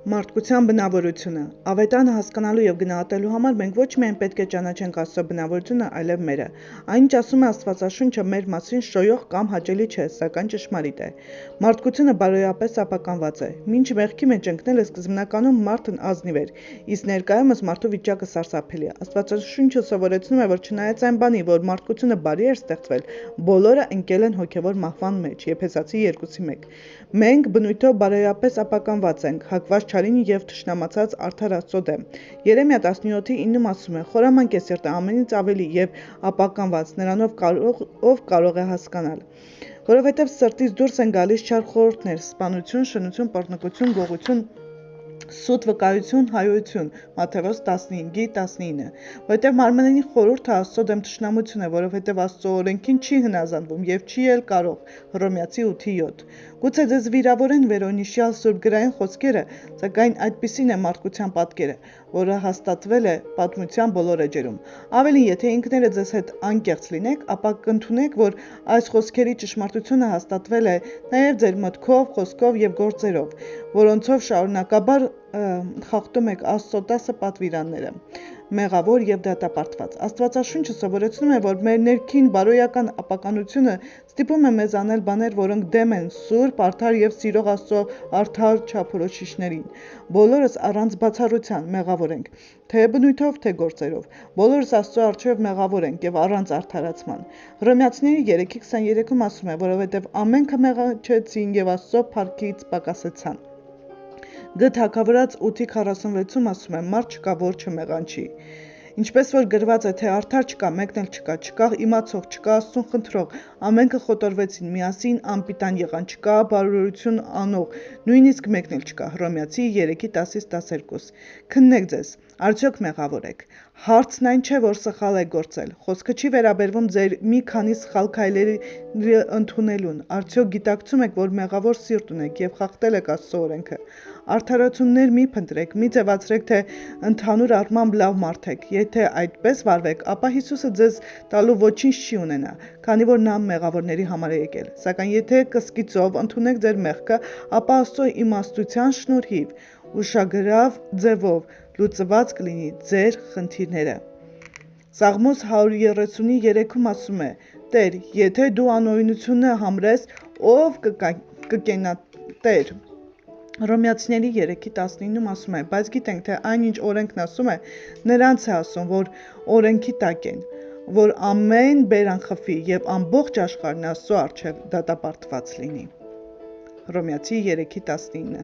Մարդկության բնավորությունը։ Ավետարանը հասկանալու և գնահատելու համար մենք ոչ միայն պետք է ճանաչենք Աստծո բնավորությունը, այլև մերը։ Այն ինչ ասում է Աստվածաշունչը մեր մասին շոյող կամ հաճելի չէ, սակայն ճշմարիտ է։ Մարդկությունը բարոյապես ապականված է։ Մինչ մեղքի մեջ ընկնելը սկզբնականում մարդն ազնիվ էր, իսկ ներկայումս մարդու վիճակը սարսափելի է։ Աստվածաշունչը սովորեցնում է, որ չնայած այն բանի, որ մարդկությունը բարի էր ստեղծվել, բոլորը ընկել են հոգևոր մահվան մեջ։ Եփեսացի 2:1։ Մենք բնույթով բարոյապես ապականված ենք, հակված չարին և թշնամացած արդար Աստծո դեմ։ Երեմիա 17:9 ասում է. «Խորամանկ է սիրտը ամենից ավելի և ապականված, նրանով ով կարող է հասկանալ»։ Որովհետև սրտից դուրս են գալիս չար խորհուրդներ, սպանություն, շնություն, պռնկություն, գողություն, սուտ վկայություն, հայություն։ Մատթեոս 15:19։ Որովհետև մարմնային խորհուրդը Աստծո դեմ թշնամություն է, որովհետև Աստծո օրենքին չի հնազանդվում և չի էլ կարող։ Հռոմեացի 8:7։ Գուցե ձեզ վիրավորեն վերոնշյալ սուրբգրային խոսքերը, սակայն այդպիսին է մարդկության պատկերը, որը հաստատվել է պատմության բոլոր էջերում։ Ավելին, եթե ինքներդ ձեզ հետ անկեղծ լինեք, ապա կընդունեք, որ այս խոսքերի ճշմարտությունը հաստատվել է նաև ձեր մտքով, խոսքով և գործերով, որոնցով շարունակաբար խախտում եք Աստծո 10 պատվիրանները։ Մեղավոր և դատապարտված։ Աստվածաշունչը սովորեցնում է, որ մեր ներքին բարոյական ապականությունը ստիպում է մեզ անել բաներ, որոնք դեմ են սուրբ, արդար և սիրող Աստծո արդար չափորոշիչներին։ Բոլորս առանց բացառության մեղավոր ենք, թե բնույթով, թե գործերով։ Բոլորս Աստծո առջև մեղավոր ենք և առանց արդարացման։ Հռոմեացիների 3:23-ում ասում է, որովհետև ամենքը մեղաչեցին և Աստծո փառքից պակասեցան։ Գ Թագավորաց 8:46-ում ասում է. «Մարդ չկա, որ չմեղանչի»։ Ինչպես որ գրված է, թե արդար չկա, մեկն էլ չկա, չկա իմացող, չկա Աստծուն խնդրող, ամենքը խոտորվեցին, միասին անպիտան եղան, չկա բարօրություն անող, նույնիսկ մեկն էլ չկա։ Հռոմեացի 3:10-12։ Քննեք ձեզ, արդյոք մեղավոր եք։ Հարցն այն չէ, որ սխալ եք գործել։ Խոսքը չի վերաբերվում ձեր մի քանի սխալ քայլերի ընդունելուն։ Արդյոք գիտակցում եք, որ մեղավոր սիրտ ունեք և խախտել եք Աստծո օրենքը։ Արդարացումներ մի փնտրեք, մի ձևացրեք, թե ընդհանուր առմամբ լավ մարդ եք։ Եթե այդպես վարվեք, ապա Հիսուսը ձեզ տալու ոչինչ չի ունենա, քանի որ նա մեղավորների համար է եկել։ Սակայն եթե կսկիծով ընդունեք ձեր մեղքը, ապա Աստծո իմաստության շնորհիվ ուշագրավ ձևով լուծված կլինի ձեր խնդիրները։ Սաղմոս 133-ում ասում է. «Տեր, եթե դու անօրենությունը համրես, ով կկենա Տեր»։ Հռոմեացիների 3:19-ում ասում է. «Բայց գիտենք, թե այնինչ օրենքն ասում է, նրանց է ասում, որ օրենքի տակ են, որ ամեն բերան խփի և ամբողջ աշխարհն Աստծո առջև դատապարտված լինի»։ Հռոմեացի 3:19